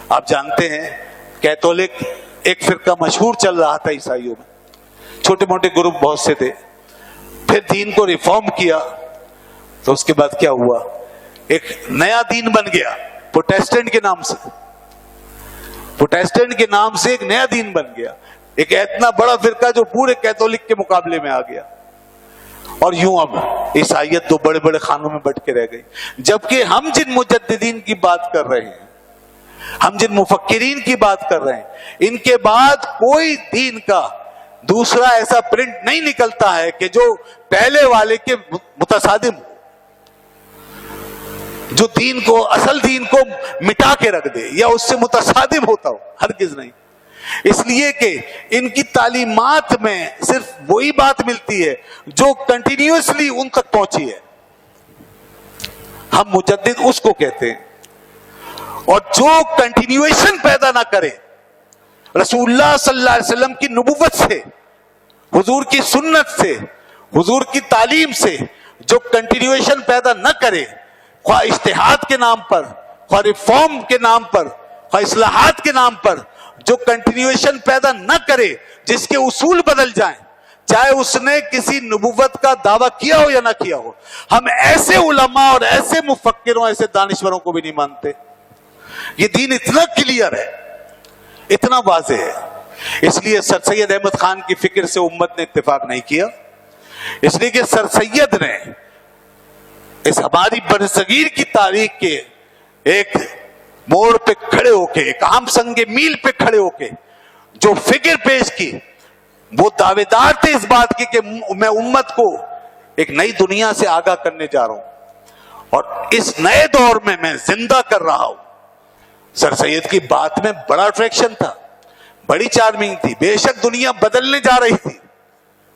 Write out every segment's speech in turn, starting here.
آپ جانتے ہیں کیتھولک ایک فرقہ مشہور چل رہا تھا عیسائیوں میں، چھوٹے موٹے گروپ بہت سے تھے، پھر دین کو ریفارم کیا تو اس کے بعد کیا ہوا، ایک نیا دین بن گیا پروٹیسٹنٹ کے نام سے، پروٹیسٹنٹ کے نام سے ایک نیا دین بن گیا، ایک اتنا بڑا فرقہ جو پورے کیتھولک کے مقابلے میں آ گیا، اور یوں اب عیسائیت دو بڑے بڑے خانوں میں بٹ کے رہ گئی۔ جبکہ ہم جن مجددین کی بات کر رہے ہیں، ہم جن مفکرین کی بات کر رہے ہیں، ان کے بعد کوئی دین کا دوسرا ایسا پرنٹ نہیں نکلتا ہے کہ جو پہلے والے کے متصادم ہو، جو دین کو، اصل دین کو مٹا کے رکھ دے یا اس سے متصادم ہوتا ہو، ہرگز نہیں۔ اس لیے کہ ان کی تعلیمات میں صرف وہی بات ملتی ہے جو کنٹینیوسلی ان تک پہنچی ہے، ہم مجدد اس کو کہتے ہیں، اور جو کنٹینیویشن پیدا نہ کرے رسول اللہ صلی اللہ علیہ وسلم کی نبوت سے، حضور کی سنت سے، حضور کی تعلیم سے، جو کنٹینیویشن پیدا نہ کرے، خواہ اجتہاد کے نام پر، خواہ ریفارم کے نام پر، خواہ اصلاحات کے نام پر، جو کنٹینیویشن پیدا نہ کرے، جس کے اصول بدل جائیں، چاہے اس نے کسی نبوت کا دعویٰ کیا ہو یا نہ کیا ہو، ہم ایسے علماء اور ایسے مفکروں، ایسے دانشوروں کو بھی نہیں مانتے۔ یہ دین اتنا کلیئر ہے، اتنا واضح ہے۔ اس لیے سر سید احمد خان کی فکر سے امت نے اتفاق نہیں کیا، اس لیے کہ سر سید نے اس ہماری برصغیر کی تاریخ کے ایک موڑ پہ کھڑے ہو کے، ایک اہم سنگ میل پہ کھڑے ہو کے جو فکر پیش کی، وہ دعوے دار تھے اس بات کی کہ میں امت کو ایک نئی دنیا سے آگاہ کرنے جا رہا ہوں، اور اس نئے دور میں میں زندہ کر رہا ہوں۔ سر سید کی بات میں بڑا اٹریکشن تھا، بڑی چارمنگ تھی۔ بے شک دنیا بدلنے جا رہی تھی،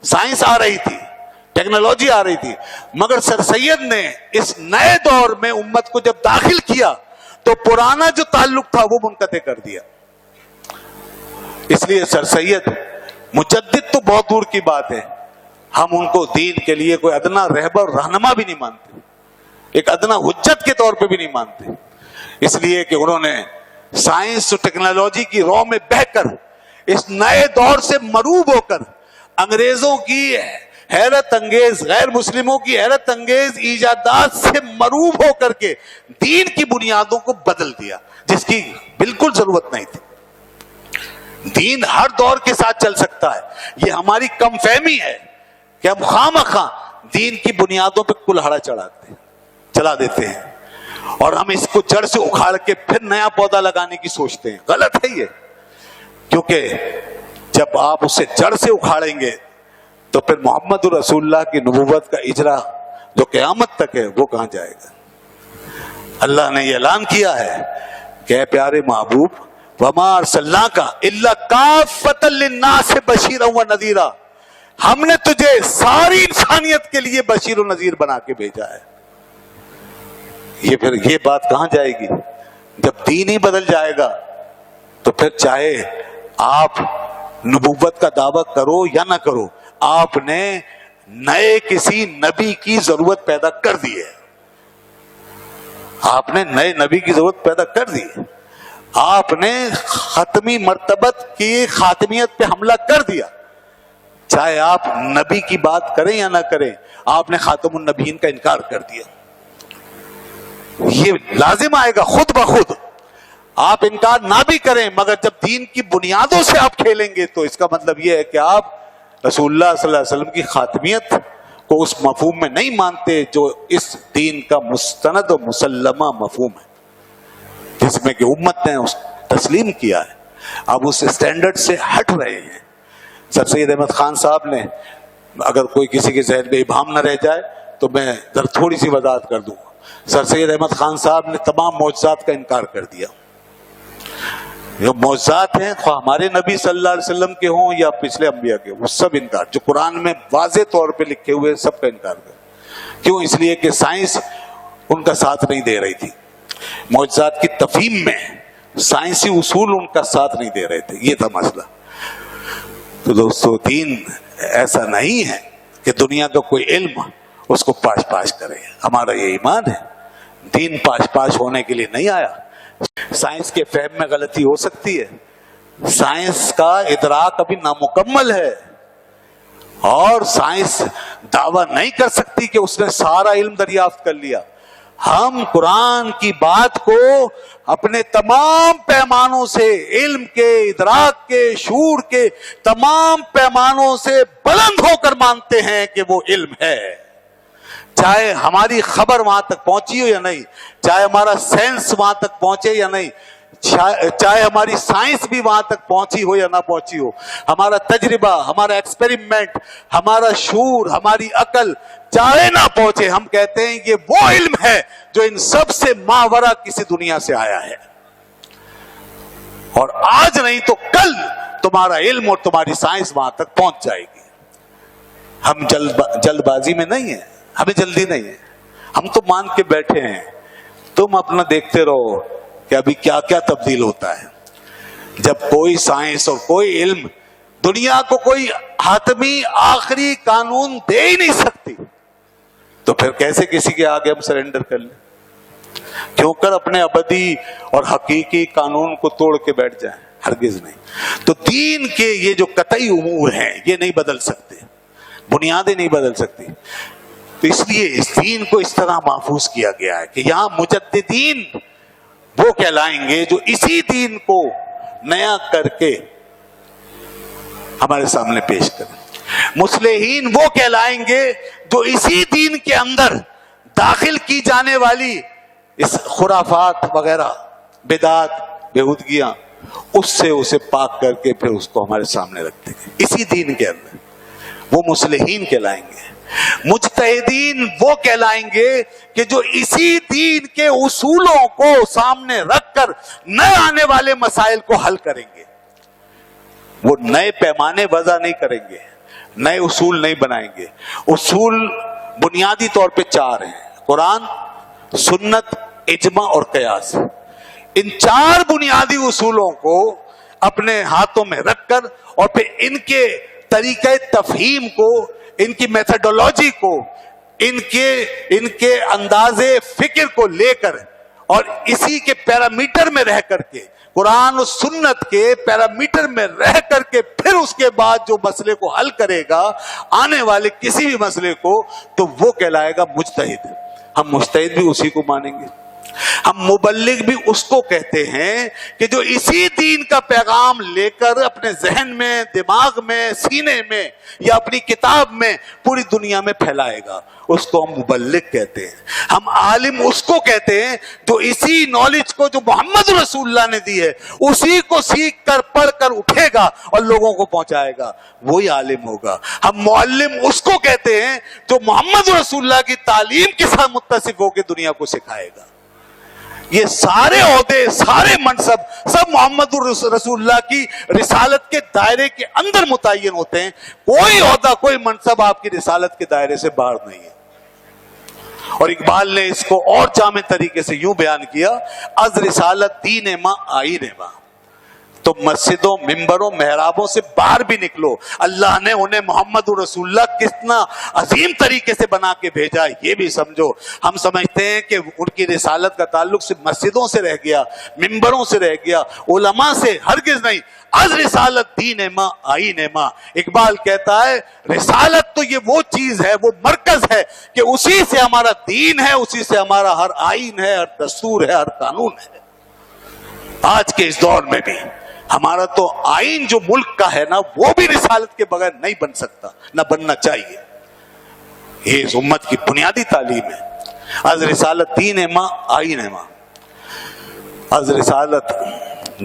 سائنس آ رہی تھی، ٹیکنالوجی آ رہی تھی، مگر سر سید نے اس نئے دور میں امت کو جب داخل کیا تو پرانا جو تعلق تھا وہ منقطع کر دیا۔ اس لیے سر سید مجدد تو بہت دور کی بات ہے، ہم ان کو دین کے لیے کوئی ادنا رہبر رہنما بھی نہیں مانتے، ایک ادنا حجت کے طور پہ بھی نہیں مانتے، اس لیے کہ انہوں نے سائنس اور ٹیکنالوجی کی رو میں بہ کر، اس نئے دور سے مروب ہو کر، انگریزوں کی حیرت انگیز، غیر مسلموں کی حیرت انگیز ایجادات سے مروب ہو کر کے دین کی بنیادوں کو بدل دیا، جس کی بالکل ضرورت نہیں تھی۔ دین ہر دور کے ساتھ چل سکتا ہے، یہ ہماری کم فہمی ہے کہ ہم خواہ دین کی بنیادوں پہ کلہڑا چلا دیتے ہیں، اور ہم اس کو جڑ سے اکھاڑ کے پھر نیا پودا لگانے کی سوچتے ہیں۔ غلط ہے یہ، کیونکہ جب آپ اسے جڑ سے اکھاڑیں گے تو پھر محمد رسول اللہ کی نبوت کا اجرا جو قیامت تک ہے وہ کہاں جائے گا؟ اللہ نے یہ اعلان کیا ہے کہ اے پیارے محبوب، وما ارسلناک الا کافۃ للناس بشیرا ونذیرا، ہم نے تجھے ساری انسانیت کے لیے بشیر و نذیر بنا کے بھیجا ہے۔ یہ پھر یہ بات کہاں جائے گی؟ جب دین ہی بدل جائے گا تو پھر چاہے آپ نبوت کا دعویٰ کرو یا نہ کرو، آپ نے نئے کسی نبی کی ضرورت پیدا کر دی ہے، آپ نے نئے نبی کی ضرورت پیدا کر دی ہے، آپ نے ختمی مرتبت کی خاتمیت پہ حملہ کر دیا، چاہے آپ نبی کی بات کریں یا نہ کریں، آپ نے خاتم النبیین کا انکار کر دیا۔ یہ لازم آئے گا خود بخود، آپ انکار نہ بھی کریں، مگر جب دین کی بنیادوں سے آپ کھیلیں گے تو اس کا مطلب یہ ہے کہ آپ رسول اللہ صلی اللہ علیہ وسلم کی خاتمیت کو اس مفہوم میں نہیں مانتے جو اس دین کا مستند و مسلمہ مفہوم ہے، جس میں کہ امت نے تسلیم کیا ہے۔ اب اس اسٹینڈرڈ سے ہٹ رہے ہیں۔ سر سید احمد خان صاحب نے، اگر کوئی کسی کے ذہن میں ابہام نہ رہ جائے تو میں تھوڑی سی وضاحت کر دوں۔ سر سید احمد خان صاحب نے تمام معجزات کا انکار کر دیا۔ جو معجزات ہیں، خواہ ہمارے نبی صلی اللہ علیہ وسلم کے ہوں یا پچھلے انبیاء کے، وہ سب انکار، جو قرآن میں واضح طور پہ لکھے ہوئے سب کا انکار کر۔ کیوں؟ اس لیے کہ سائنس ان کا ساتھ نہیں دے رہی تھی، معجزات کی تفہیم میں سائنسی اصول ان کا ساتھ نہیں دے رہے تھے، یہ تھا مسئلہ۔ تو دوستو، دین ایسا نہیں ہے کہ دنیا کا کوئی علم اس کو پاش پاش کرے۔ ہمارا یہ ایمان ہے، دین پاش پاش ہونے کے لیے نہیں آیا، سائنس کے فہم میں غلطی ہو سکتی ہے، سائنس کا ادراک ابھی نامکمل ہے، اور سائنس دعویٰ نہیں کر سکتی کہ اس نے سارا علم دریافت کر لیا۔ ہم قرآن کی بات کو اپنے تمام پیمانوں سے، علم کے، ادراک کے، شعور کے تمام پیمانوں سے بلند ہو کر مانتے ہیں کہ وہ علم ہے، چاہے ہماری خبر وہاں تک پہنچی ہو یا نہیں، چاہے ہمارا سینس وہاں تک پہنچے یا نہیں، چاہے ہماری سائنس بھی وہاں تک پہنچی ہو یا نہ پہنچی ہو، ہمارا تجربہ، ہمارا ایکسپیریمنٹ، ہمارا شعور، ہماری عقل چاہے نہ پہنچے، ہم کہتے ہیں یہ وہ علم ہے جو ان سب سے ماورا کسی دنیا سے آیا ہے، اور آج نہیں تو کل تمہارا علم اور تمہاری سائنس وہاں تک پہنچ جائے گی۔ ہم جلد بازی میں نہیں ہیں، ہمیں جلدی نہیں ہے، ہم تو مان کے بیٹھے ہیں، تم اپنا دیکھتے رہو کہ ابھی کیا کیا تبدیل ہوتا ہے۔ جب کوئی سائنس اور کوئی علم دنیا کو کوئی حتمی آخری قانون دے ہی نہیں سکتی، تو پھر کیسے کسی کے آگے ہم سرنڈر کر لیں؟ کیوں کر اپنے ابدی اور حقیقی قانون کو توڑ کے بیٹھ جائیں؟ ہرگز نہیں۔ تو دین کے یہ جو قطعی امور ہیں یہ نہیں بدل سکتے، بنیادیں نہیں بدل سکتی، تو اس لیے اس دین کو اس طرح محفوظ کیا گیا ہے کہ یہاں مجددین وہ کہلائیں گے جو اسی دین کو نیا کر کے ہمارے سامنے پیش کریں، مصلحین وہ کہلائیں گے جو اسی دین کے اندر داخل کی جانے والی اس خرافات وغیرہ، بدعات، بےہودگیاں، اس سے اسے پاک کر کے پھر اس کو ہمارے سامنے رکھتے ہیں اسی دین کے اندر، وہ مصلحین کہلائیں گے۔ مجتہدین وہ کہلائیں گے کہ جو اسی دین کے اصولوں کو سامنے رکھ کر نئے آنے والے مسائل کو حل کریں گے، وہ نئے پیمانے وضع نہیں کریں گے، نئے اصول نہیں بنائیں گے۔ اصول بنیادی طور پہ چار ہیں: قرآن، سنت، اجماع اور قیاس۔ ان چار بنیادی اصولوں کو اپنے ہاتھوں میں رکھ کر اور پھر ان کے طریقہ تفہیم کو، ان کی میتھڈولوجی کو، ان کے انداز فکر کو لے کر اور اسی کے پیرامیٹر میں رہ کر کے، قرآن و سنت کے پیرامیٹر میں رہ کر کے پھر اس کے بعد جو مسئلے کو حل کرے گا، آنے والے کسی بھی مسئلے کو، تو وہ کہلائے گا مجتہد۔ ہم مجتہد بھی اسی کو مانیں گے، ہم مبلغ بھی اس کو کہتے ہیں کہ جو اسی دین کا پیغام لے کر اپنے ذہن میں، دماغ میں، سینے میں یا اپنی کتاب میں پوری دنیا میں پھیلائے گا، اس کو ہم مبلغ کہتے ہیں۔ ہم عالم اس کو کہتے ہیں جو اسی نالج کو جو محمد رسول اللہ نے دی ہے اسی کو سیکھ کر، پڑھ کر اٹھے گا اور لوگوں کو پہنچائے گا، وہی عالم ہوگا۔ ہم معلم اس کو کہتے ہیں جو محمد رسول اللہ کی تعلیم کے ساتھ متصف ہو کے دنیا کو سکھائے گا۔ یہ سارے عہدے، سارے منصب سب محمد رسول اللہ کی رسالت کے دائرے کے اندر متعین ہوتے ہیں، کوئی عہدہ، کوئی منصب آپ کی رسالت کے دائرے سے باہر نہیں ہے۔ اور اقبال نے اس کو اور جامع طریقے سے یوں بیان کیا: از رسالت دین ما آئین ما۔ تو مسجدوں، ممبروں، محرابوں سے باہر بھی نکلو، اللہ نے انہیں محمد رسول اللہ کتنا عظیم طریقے سے بنا کے بھیجا یہ بھی سمجھو۔ ہم سمجھتے ہیں کہ ان کی رسالت کا تعلق صرف مسجدوں سے رہ گیا، ممبروں سے رہ گیا، علماء سے، ہرگز نہیں۔ از رسالت دین ما آئین ما۔ اقبال کہتا ہے رسالت تو یہ وہ چیز ہے، وہ مرکز ہے کہ اسی سے ہمارا دین ہے، اسی سے ہمارا ہر آئین ہے، ہر دستور ہے، ہر قانون ہے۔ آج کے اس دور میں بھی ہمارا تو آئین جو ملک کا ہے نا، وہ بھی رسالت کے بغیر نہیں بن سکتا، نہ بننا چاہیے۔ یہ اس امت کی بنیادی تعلیم ہے۔ از رسالت دین ما آئین ما، از رسالت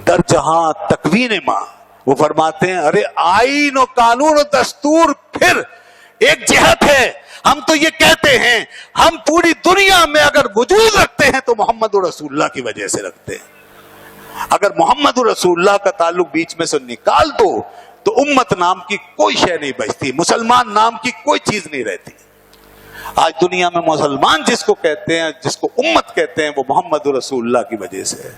در جہاں تکوین ما۔ وہ فرماتے ہیں ارے آئین و قانون و دستور پھر ایک جہت ہے، ہم تو یہ کہتے ہیں ہم پوری دنیا میں اگر وجود رکھتے ہیں تو محمد رسول اللہ کی وجہ سے رکھتے ہیں۔ اگر محمد رسول اللہ کا تعلق بیچ میں سے نکال دو تو امت نام کی کوئی شے نہیں بچتی، مسلمان نام کی کوئی چیز نہیں رہتی۔ آج دنیا میں مسلمان جس کو کہتے ہیں، جس کو امت کہتے ہیں، وہ محمد رسول اللہ کی وجہ سے ہے،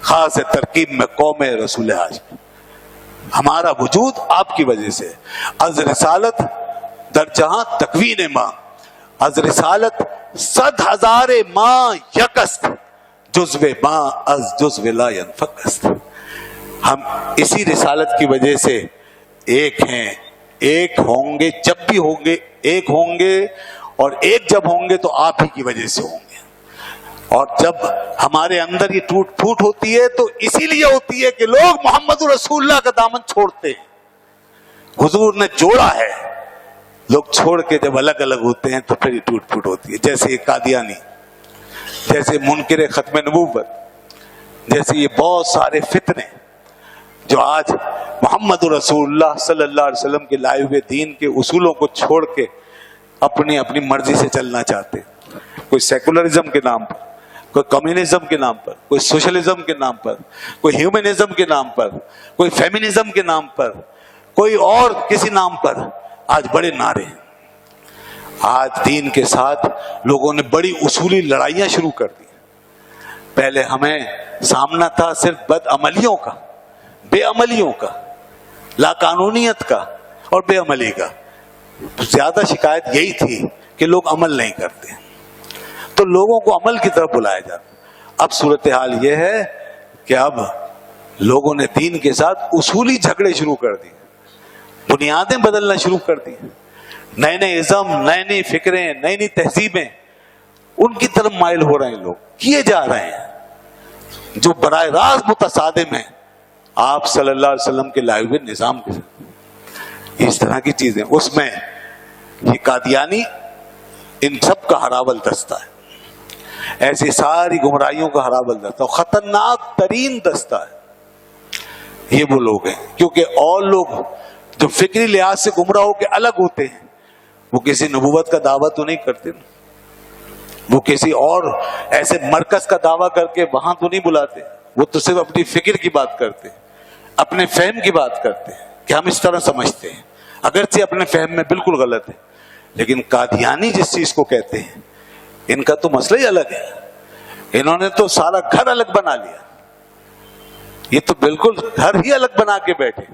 خاص ترکیب میں قوم رسول ہاشمی۔ ہمارا وجود آپ کی وجہ سے۔ از رسالت در جہاں تکوین ماں، از رسالت صد ہزار ماں یکست، جزو ما از جزو لا ينفک است. ہم اسی رسالت کی وجہ سے ایک ہیں، ایک ہوں گے جب بھی ہوں گے، ایک ہوں گے، اور ایک جب ہوں گے تو آپ ہی کی وجہ سے ہوں گے. اور جب ہمارے اندر یہ ٹوٹ پھوٹ ہوتی ہے تو اسی لیے ہوتی ہے کہ لوگ محمد رسول اللہ کا دامن چھوڑتے ہیں. حضور نے جوڑا ہے، لوگ چھوڑ کے جب الگ الگ ہوتے ہیں تو پھر یہ ٹوٹ پھوٹ ہوتی ہے. جیسے یہ قادیانی، جیسے منکر ختم نبوت، جیسے یہ بہت سارے فتنے جو آج محمد رسول اللہ صلی اللہ علیہ وسلم کے لائے ہوئے دین کے اصولوں کو چھوڑ کے اپنی اپنی مرضی سے چلنا چاہتے ہیں. کوئی سیکولرزم کے نام پر، کوئی کمیونزم کے نام پر، کوئی سوشلزم کے نام پر، کوئی ہیومنزم کے نام پر، کوئی فیمنزم کے نام پر، کوئی اور کسی نام پر آج بڑے نعرے ہیں. آج دین کے ساتھ لوگوں نے بڑی اصولی لڑائیاں شروع کر دی. پہلے ہمیں سامنا تھا صرف بد عملیوں کا، بے عملیوں کا، لا قانونیت کا اور بے عملی کا. زیادہ شکایت یہی تھی کہ لوگ عمل نہیں کرتے، تو لوگوں کو عمل کی طرف بلایا جاتا. اب صورتحال یہ ہے کہ اب لوگوں نے دین کے ساتھ اصولی جھگڑے شروع کر دیے، بنیادیں بدلنا شروع کر دی. نئے نئے ازم، نئے نئی فکریں، نئی نئی تہذیبیں ان کی طرف مائل ہو رہے ہیں، لوگ کیے جا رہے ہیں جو براہ راست متصادم ہیں آپ صلی اللہ علیہ وسلم کے لائے ہوئے نظام کے ساتھ. اس طرح کی چیزیں، اس میں یہ قادیانی ان سب کا ہراول دستہ ہے، ایسی ساری گمراہیوں کا ہراول دستہ، خطرناک ترین دستہ ہے. یہ وہ لوگ ہیں کیونکہ اور لوگ جو فکری لحاظ سے گمراہ ہو کے الگ ہوتے ہیں وہ کسی نبوت کا دعویٰ تو نہیں کرتے، وہ کسی اور ایسے مرکز کا دعویٰ کر کے وہاں تو نہیں بلاتے. وہ تو صرف اپنی فکر کی بات کرتے ہیں، اپنے فہم کی بات کرتے ہیں کہ ہم اس طرح سمجھتے ہیں، اگرچہ اپنے فہم میں بالکل غلط ہے. لیکن قادیانی جس چیز کو کہتے ہیں ان کا تو مسئلہ ہی الگ ہے. انہوں نے تو سارا گھر الگ بنا لیا، یہ تو بالکل گھر ہی الگ بنا کے بیٹھے،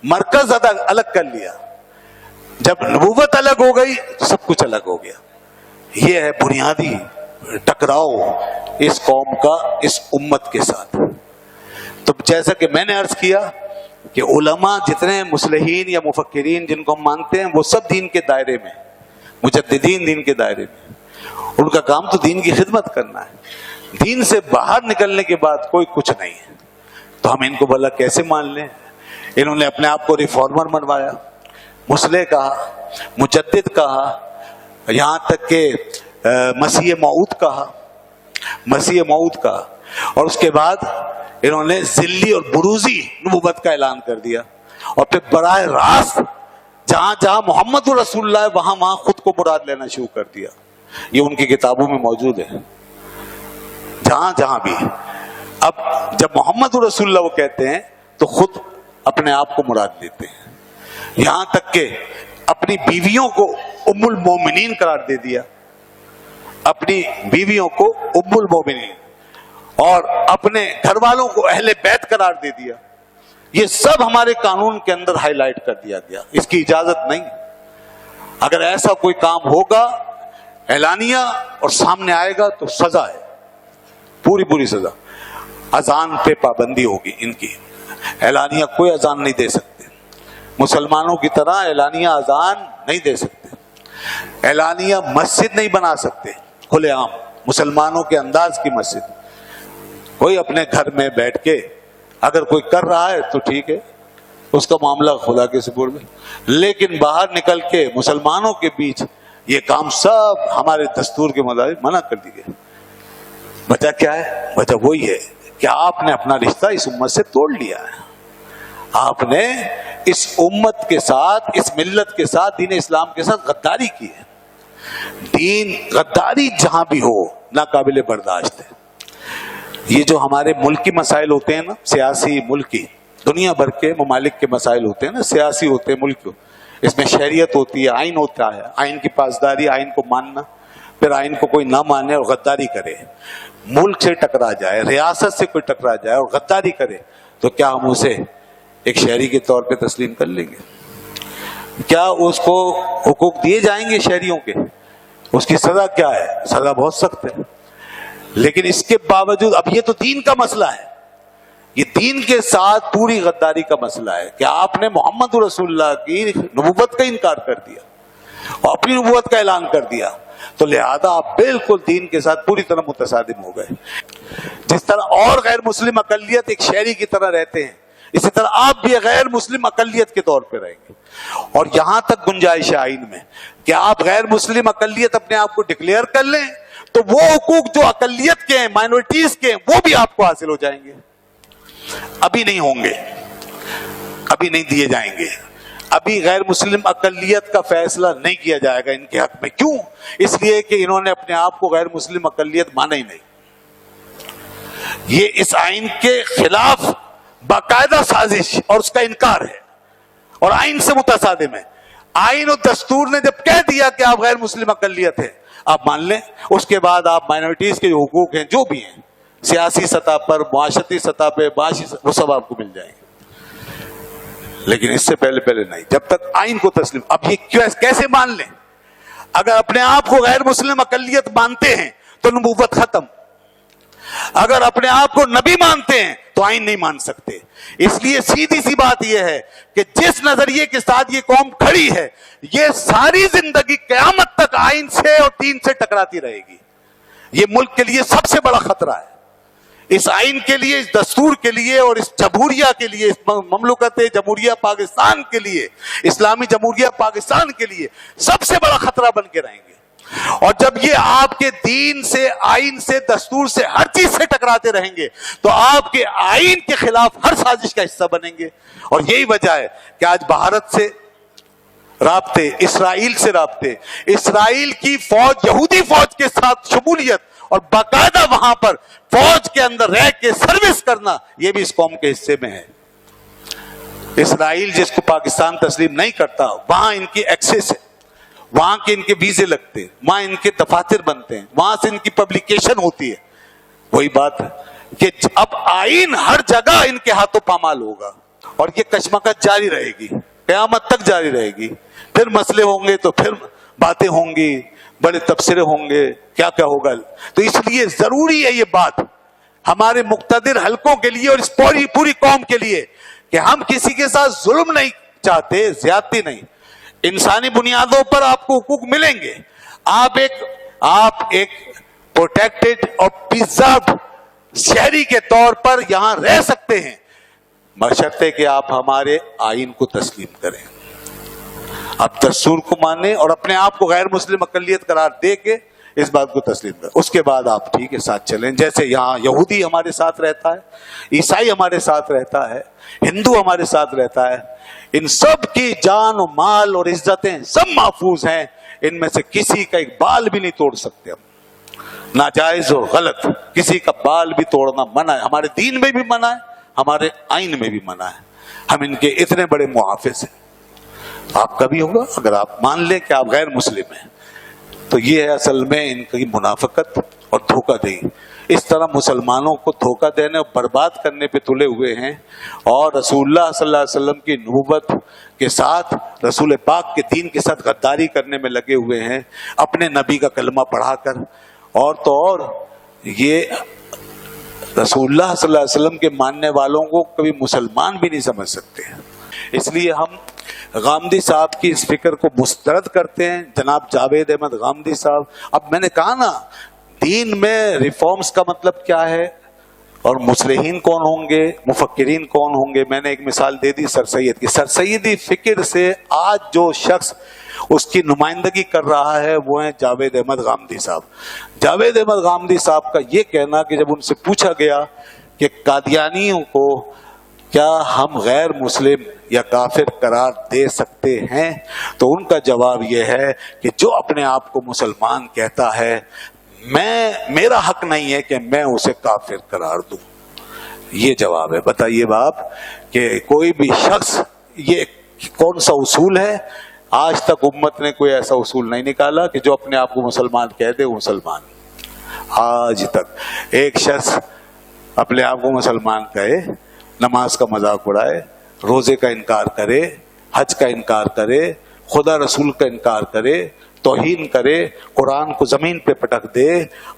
مرکز الگ کر لیا. جب نبوت الگ ہو گئی تو سب کچھ الگ ہو گیا. یہ ہے بنیادی ٹکراؤ اس قوم کا اس امت کے ساتھ. تو جیسا کہ میں نے عرض کیا کہ علماء جتنے مصلحین یا مفکرین جن کو ہم مانتے ہیں وہ سب دین کے دائرے میں، مجددین دین کے دائرے میں، ان کا کام تو دین کی خدمت کرنا ہے. دین سے باہر نکلنے کے بعد کوئی کچھ نہیں ہے. تو ہم ان کو بھلا کیسے مان لیں؟ انہوں نے اپنے آپ کو ریفارمر منوایا، مصلح کہا، مجدد کہا، یہاں تک کہ مسیح موعود کہا، مسیح موعود کہا، اور اس کے بعد انہوں نے ذلی اور بروزی نبوت کا اعلان کر دیا. اور پھر براہ راست جہاں جہاں محمد رسول اللہ ہے وہاں وہاں خود کو مراد لینا شروع کر دیا. یہ ان کی کتابوں میں موجود ہے، جہاں جہاں بھی. اب جب محمد رسول اللہ وہ کہتے ہیں تو خود اپنے آپ کو مراد لیتے ہیں. یہاں تک کہ اپنی بیویوں کو ام المومنین قرار دے دیا، اپنی بیویوں کو ام المومنین، اور اپنے گھر والوں کو اہل بیت قرار دے دیا. یہ سب ہمارے قانون کے اندر ہائی لائٹ کر دیا گیا. اس کی اجازت نہیں. اگر ایسا کوئی کام ہوگا اعلانیہ اور سامنے آئے گا تو سزا ہے، پوری پوری سزا. اذان پہ پابندی ہوگی ان کی، اعلانیہ کوئی اذان نہیں دے سکتے، مسلمانوں کی طرح اعلانیہ اذان نہیں دے سکتے، اعلانیہ مسجد نہیں بنا سکتے کھلے عام مسلمانوں کے انداز کی مسجد. کوئی اپنے گھر میں بیٹھ کے اگر کوئی کر رہا ہے تو ٹھیک ہے، اس کا معاملہ خدا کے سپرد میں، لیکن باہر نکل کے مسلمانوں کے بیچ یہ کام سب ہمارے دستور کے مطابق منع کر دی گئے. وجہ کیا ہے؟ وجہ وہی ہے کہ آپ نے اپنا رشتہ اس امت سے توڑ لیا ہے. آپ نے اس امت کے ساتھ، اس ملت کے ساتھ، دین اسلام کے ساتھ غداری کی ہے. دین غداری جہاں بھی ہو ناقابل برداشت ہے. یہ جو ہمارے ملکی مسائل ہوتے ہیں نا، سیاسی ملکی، دنیا بھر کے ممالک کے مسائل ہوتے ہیں نا، سیاسی ہوتے ہیں ملک، اس میں شریعت ہوتی ہے، آئین ہوتا ہے، آئین کی پاسداری، آئین کو ماننا، پھر آئین کو کوئی نہ مانے اور غداری کرے، ملک سے ٹکرا جائے، ریاست سے کوئی ٹکرا جائے اور غداری کرے، تو کیا ہم اسے ایک شہری کے طور پہ تسلیم کر لیں گے؟ کیا اس کو حقوق دیے جائیں گے شہریوں کے؟ اس کی سزا کیا ہے؟ سزا بہت سخت ہے. لیکن اس کے باوجود اب یہ تو دین کا مسئلہ ہے، یہ دین کے ساتھ پوری غداری کا مسئلہ ہے کہ آپ نے محمد رسول اللہ کی نبوت کا انکار کر دیا اور اپنی نبوت کا اعلان کر دیا، تو لہذا آپ بالکل دین کے ساتھ پوری طرح متصادم ہو گئے۔ جس طرح اور غیر مسلم اقلیت ایک شہری کی طرح رہتے ہیں، اسی طرح آپ بھی غیر مسلم اقلیت کے طور پہ رہیں گے۔ اور یہاں تک گنجائش ہے آئین میں کہ آپ غیر مسلم اقلیت اپنے آپ کو ڈکلیئر کر لیں تو وہ حقوق جو اقلیت کے ہیں، مائنورٹیز کے ہیں، وہ بھی آپ کو حاصل ہو جائیں گے۔ ابھی نہیں ہوں گے، ابھی نہیں دیے جائیں گے، ابھی غیر مسلم اقلیت کا فیصلہ نہیں کیا جائے گا ان کے حق میں۔ کیوں؟ اس لیے کہ انہوں نے اپنے آپ کو غیر مسلم اقلیت مانا ہی نہیں۔ یہ اس آئین کے خلاف باقاعدہ سازش اور اس کا انکار ہے اور آئین سے متصادم ہے۔ آئین اور دستور نے جب کہہ دیا کہ آپ غیر مسلم اقلیت ہیں، آپ مان لیں، اس کے بعد آپ مائنورٹیز کے جو حقوق ہیں جو بھی ہیں سیاسی سطح پر، معاشرتی سطح پہ، وہ سب آپ کو مل جائیں گے، لیکن اس سے پہلے نہیں، جب تک آئین کو تسلیم۔ اب یہ کیسے مان لیں؟ اگر اپنے آپ کو غیر مسلم اقلیت مانتے ہیں تو نبوت ختم، اگر اپنے آپ کو نبی مانتے ہیں تو آئین نہیں مان سکتے۔ اس لیے سیدھی سی بات یہ ہے کہ جس نظریے کے ساتھ یہ قوم کھڑی ہے، یہ ساری زندگی قیامت تک آئین سے اور دین سے ٹکراتی رہے گی۔ یہ ملک کے لیے سب سے بڑا خطرہ ہے، اس آئین کے لیے، اس دستور کے لیے اور اس جمہوریہ کے لیے، اس مملکت جمہوریہ پاکستان کے لیے، اسلامی جمہوریہ پاکستان کے لیے سب سے بڑا خطرہ بن کے رہیں گے۔ اور جب یہ آپ کے دین سے، آئین سے، دستور سے، ہر چیز سے ٹکراتے رہیں گے تو آپ کے آئین کے خلاف ہر سازش کا حصہ بنیں گے۔ اور یہی وجہ ہے کہ آج بھارت سے رابطے، اسرائیل سے رابطے، اسرائیل کی فوج، یہودی فوج کے ساتھ شمولیت اور باقاعدہ وہاں پر فوج کے اندر رہ کے سروس کرنا، یہ بھی اس قوم کے حصے میں ہے۔ اسرائیل جس کو پاکستان تسلیم نہیں کرتا، وہاں ان کی ایکسس ہے، وہاں کے ان کے ویزے لگتے ہیں، وہاں ان کے دفاتر بنتے ہیں، وہاں سے ان کی پبلیکیشن ہوتی ہے۔ وہی بات ہے کہ اب آئین ہر جگہ ان کے ہاتھوں پامال ہوگا اور یہ کشمکش جاری رہے گی، قیامت تک جاری رہے گی۔ پھر مسئلے ہوں گے تو پھر باتیں ہوں گی، بڑے تبصرے ہوں گے، کیا کیا ہوگا۔ تو اس لیے ضروری ہے یہ بات ہمارے مقتدر حلقوں کے لیے اور اس پوری قوم کے لیے کہ ہم کسی کے ساتھ ظلم نہیں چاہتے، زیادتی نہیں، انسانی بنیادوں پر آپ کو حقوق ملیں گے۔ آپ ایک پروٹیکٹڈ اور پریزروڈ شہری کے طور پر یہاں رہ سکتے ہیں، بشرطے کہ آپ ہمارے آئین کو تسلیم کریں، آپ دستور کو مانیں اور اپنے آپ کو غیر مسلم اقلیت قرار دے کے اس بات کو تسلیم کریں۔ اس کے بعد آپ ٹھیک ہے ساتھ چلیں، جیسے یہاں یہودی ہمارے ساتھ رہتا ہے، عیسائی ہمارے ساتھ رہتا ہے، ہندو ہمارے ساتھ رہتا ہے، ان سب کی جان و مال اور عزتیں سب محفوظ ہیں، ان میں سے کسی کا ایک بال بھی نہیں توڑ سکتے ہم، ناجائز اور غلط کسی کا بال بھی توڑنا منع ہے، ہمارے دین میں بھی منع ہے، ہمارے آئین میں بھی منع ہے، ہم ان کے اتنے بڑے محافظ ہیں۔ آپ کا بھی ہوگا اگر آپ مان لیں کہ آپ غیر مسلم ہیں، تو یہ ہے اصل میں ان کی منافقت اور دھوکہ دہی۔ اس طرح مسلمانوں کو دھوکہ دینے اور برباد کرنے پہ تلے ہوئے ہیں، اور رسول اللہ صلی اللہ علیہ وسلم کی نبوت کے ساتھ، رسول پاک کے دین کے ساتھ غداری کرنے میں لگے ہوئے ہیں، اپنے نبی کا کلمہ پڑھا کر۔ اور تو اور یہ رسول اللہ صلی اللہ علیہ وسلم کے ماننے والوں کو کبھی مسلمان بھی نہیں سمجھ سکتے۔ اس لیے ہم غامدی صاحب کی اس فکر کو مسترد کرتے ہیں، جناب جاوید احمد غامدی صاحب۔ اب میں نے کہا نا، دین میں ریفارمز کا مطلب کیا ہے اور مصلحین کون ہوں گے، مفکرین کون ہوں گے۔ میں نے ایک مثال دے دی سر سید کی۔ سر سیدی فکر سے آج جو شخص اس کی نمائندگی کر رہا ہے وہ ہیں جاوید احمد غامدی صاحب۔ جاوید احمد غامدی صاحب کا یہ کہنا کہ جب ان سے پوچھا گیا کہ قادیانیوں کو کیا ہم غیر مسلم یا کافر قرار دے سکتے ہیں، تو ان کا جواب یہ ہے کہ جو اپنے آپ کو مسلمان کہتا ہے، میرا حق نہیں ہے کہ میں اسے کافر قرار دوں۔ یہ جواب ہے۔ بتائیے باپ کہ کوئی بھی شخص، یہ کون سا اصول ہے؟ آج تک امت نے کوئی ایسا اصول نہیں نکالا کہ جو اپنے آپ کو مسلمان کہہ دے وہ مسلمان۔ آج تک ایک شخص اپنے آپ کو مسلمان کہے، نماز کا مذاق اڑائے، روزے کا انکار کرے، حج کا انکار کرے، خدا رسول کا انکار کرے، توہین کرے قرآن کو زمین پہ پٹک دے,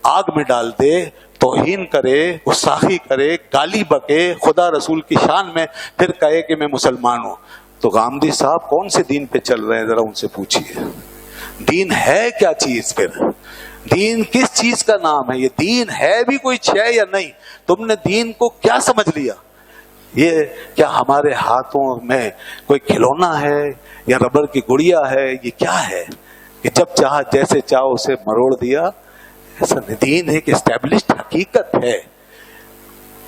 آگ میں ڈال دے, توہین کرے, گستاخی کرے, گالی بکے خدا رسول کی شان میں, پھر کہے کہ میں مسلمان ہوں, تو غامدی صاحب کون سے دین پہ چل رہے ہیں؟ ذرا ان سے پوچھیے. دین ہے کیا چیز؟ پھر دین کس چیز کا نام ہے؟ یہ دین ہے بھی کوئی شے یا نہیں؟ تم نے دین کو کیا سمجھ لیا؟ یہ کیا ہمارے ہاتھوں میں کوئی کھلونا ہے یا ربر کی گڑیا ہے؟ یہ کیا ہے کہ جب چاہا جیسے چاہو اسے مروڑ دیا؟ ایسا دین ایک اسٹیبلشڈ حقیقت ہے,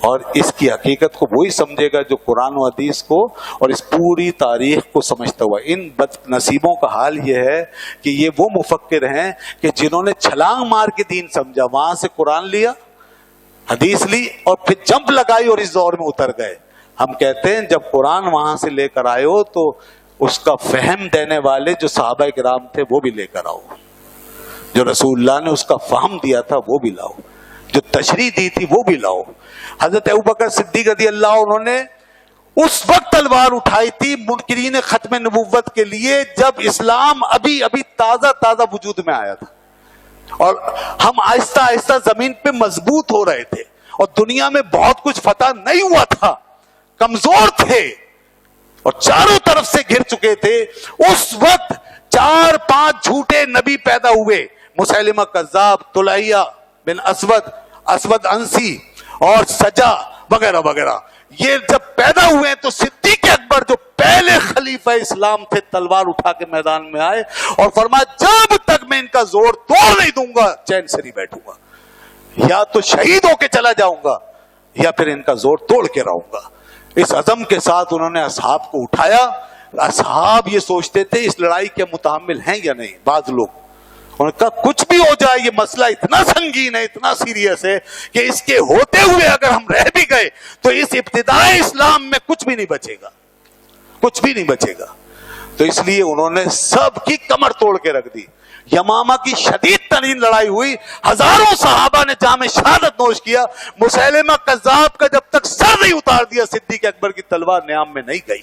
اور اس کی حقیقت کو وہی سمجھے گا جو قرآن و حدیث کو اور اس پوری تاریخ کو سمجھتا ہوا. ان بد نصیبوں کا حال یہ ہے کہ یہ وہ مفکر ہیں کہ جنہوں نے چھلانگ مار کے دین سمجھا, وہاں سے قرآن لیا, حدیث لی, اور پھر جمپ لگائی اور اس دور میں اتر گئے. ہم کہتے ہیں جب قرآن وہاں سے لے کر آئے ہو تو اس کا فہم دینے والے جو صحابہ کرام تھے وہ بھی لے کر آؤ, جو رسول اللہ نے اس کا فہم دیا تھا وہ بھی لاؤ, جو تشریح دی تھی وہ بھی لاؤ. حضرت ابوبکر صدیق رضی اللہ انہوں نے اس وقت تلوار اٹھائی تھی منکرین ختم نبوت کے لیے جب اسلام ابھی ابھی تازہ تازہ وجود میں آیا تھا, اور ہم آہستہ آہستہ زمین پہ مضبوط ہو رہے تھے, اور دنیا میں بہت کچھ فتح نہیں ہوا تھا, کمزور تھے اور چاروں طرف سے گھر چکے تھے. اس وقت 4-5 جھوٹے نبی پیدا ہوئے, مسیلمہ کذاب, طلحیہ بن اسود, اسود انسی اور سجا وغیرہ وغیرہ. یہ جب پیدا ہوئے تو صدیق اکبر جو پہلے خلیفہ اسلام تھے تلوار اٹھا کے میدان میں آئے اور فرمایا جب تک میں ان کا زور توڑ نہیں دوں گا چین سے نہیں بیٹھوں گا, یا تو شہید ہو کے چلا جاؤں گا یا پھر ان کا زور توڑ کے رہوں گا. اس عزم کے ساتھ انہوں نے اصحاب کو اٹھایا. اصحاب یہ سوچتے تھے اس لڑائی کے متحمل ہیں یا نہیں. بعض لوگ انہوں نے کہا کچھ بھی ہو جائے یہ مسئلہ اتنا سنگین ہے, اتنا سیریس ہے کہ اس کے ہوتے ہوئے اگر ہم رہ بھی گئے تو اس ابتدائی اسلام میں کچھ بھی نہیں بچے گا, کچھ بھی نہیں بچے گا. تو اس لیے انہوں نے سب کی کمر توڑ کے رکھ دی. یمامہ کی شدید ترین لڑائی ہوئی, ہزاروں صحابہ نے جام شہادت نوش کیا. مسیلمہ کذاب کا جب تک سر نہیں اتار دیا صدیق اکبر کی تلوار نیام میں نہیں گئی.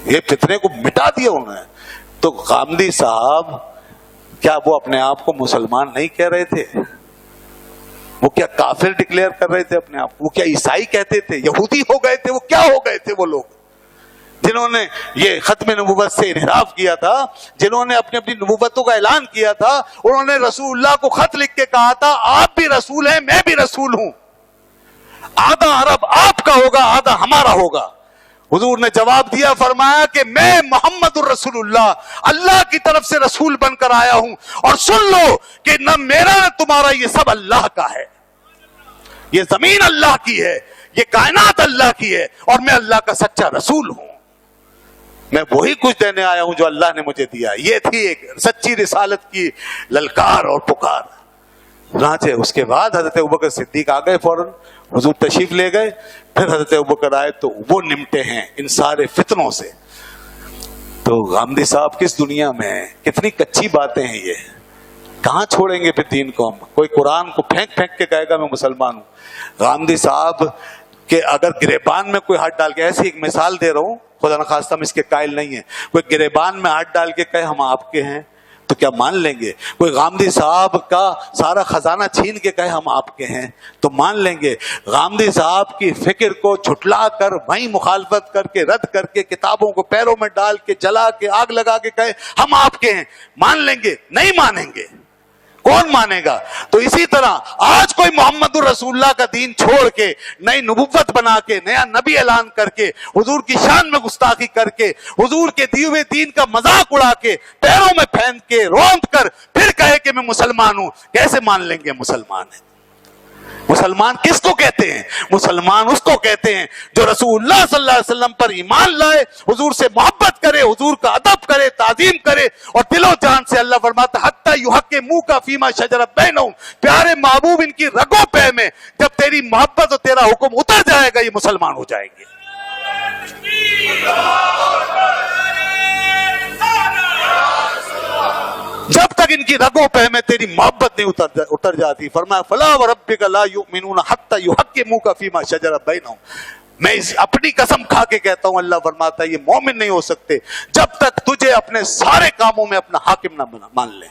یہ فتنے کو مٹا دیا انہوں نے. تو غامدی صاحب کیا وہ اپنے آپ کو مسلمان نہیں کہہ رہے تھے؟ وہ کیا کافر ڈکلیئر کر رہے تھے اپنے آپ؟ وہ کیا عیسائی کہتے تھے, یہودی ہو گئے تھے؟ وہ کیا ہو گئے تھے وہ لوگ جنہوں نے یہ ختم نبوت سے انحراف کیا تھا, جنہوں نے اپنی اپنی نبوتوں کا اعلان کیا تھا؟ انہوں نے رسول اللہ کو خط لکھ کے کہا تھا آپ بھی رسول ہیں میں بھی رسول ہوں, آدھا عرب آپ کا ہوگا آدھا ہمارا ہوگا. حضور نے جواب دیا, فرمایا کہ میں محمد الرسول اللہ اللہ کی طرف سے رسول بن کر آیا ہوں, اور سن لو کہ نہ میرا نہ تمہارا, یہ سب اللہ کا ہے. یہ زمین اللہ کی ہے, یہ کائنات اللہ کی ہے, اور میں اللہ کا سچا رسول ہوں. میں وہی کچھ دینے آیا ہوں جو اللہ نے مجھے دیا. یہ تھی ایک سچی رسالت کی للکار اور پکار. چنانچہ اس کے بعد حضرت ابوبکر صدیق آ گئے, فوراً حضور تشریف لے گئے. پھر حضرت ابوبکر آئے تو وہ نمٹے ہیں ان سارے فتنوں سے. تو غامدی صاحب کس دنیا میں ہیں؟ کتنی کچی باتیں ہیں یہ. کہاں چھوڑیں گے پھر دین کو ہم؟ کوئی قرآن کو پھینک پھینک کے کہے گا میں مسلمان ہوں. غامدی صاحب کہ اگر گریبان میں کوئی ہاتھ ڈال کے, ایسی ایک مثال دے رہا ہوں, خدا نخواستہ ہم اس کے قائل نہیں ہیں, کوئی گریبان میں ہاتھ ڈال کے کہے ہم آپ کے ہیں تو کیا مان لیں گے؟ کوئی غامدی صاحب کا سارا خزانہ چھین کے کہے ہم آپ کے ہیں تو مان لیں گے؟ غامدی صاحب کی فکر کو جھٹلا کر, وہیں مخالفت کر کے, رد کر کے, کتابوں کو پیروں میں ڈال کے, جلا کے, آگ لگا کے کہے ہم آپ کے ہیں, مان لیں گے؟ نہیں مانیں گے. کون مانے گا؟ تو اسی طرح آج کوئی محمد الرسول اللہ کا دین چھوڑ کے نئی نبوت بنا کے, نیا نبی اعلان کر کے, حضور کی شان میں گستاخی کر کے, حضور کے دیے ہوئے دین کا مذاق اڑا کے, پیروں میں پھینک کے, روند کر پھر کہے کہ میں مسلمان ہوں, کیسے مان لیں گے مسلمان ہے؟ مسلمان کس کو کہتے ہیں؟ مسلمان اس کو کہتے ہیں جو رسول اللہ صلی اللہ علیہ وسلم پر ایمان لائے, حضور سے محبت کرے, حضور کا ادب کرے, تعظیم کرے, اور دل و جان سے. اللہ فرماتا حتی یحکموک فیما شجر بینہم, پیارے محبوب ان کی رگوں پہ میں جب تیری محبت اور تیرا حکم اتر جائے گا یہ مسلمان ہو جائیں گے. جب تک ان کی رگوں پہ میں تیری محبت نہیں اتر جاتی. فرمایا فلا وربک لا یؤمنون حتی یحکموک فیما شجر بینہم, میں اپنی قسم کھا کے کہتا ہوں، اللہ فرماتا ہے یہ مومن نہیں ہو سکتے جب تک تجھے اپنے سارے کاموں میں اپنا حاکم نہ مان لے.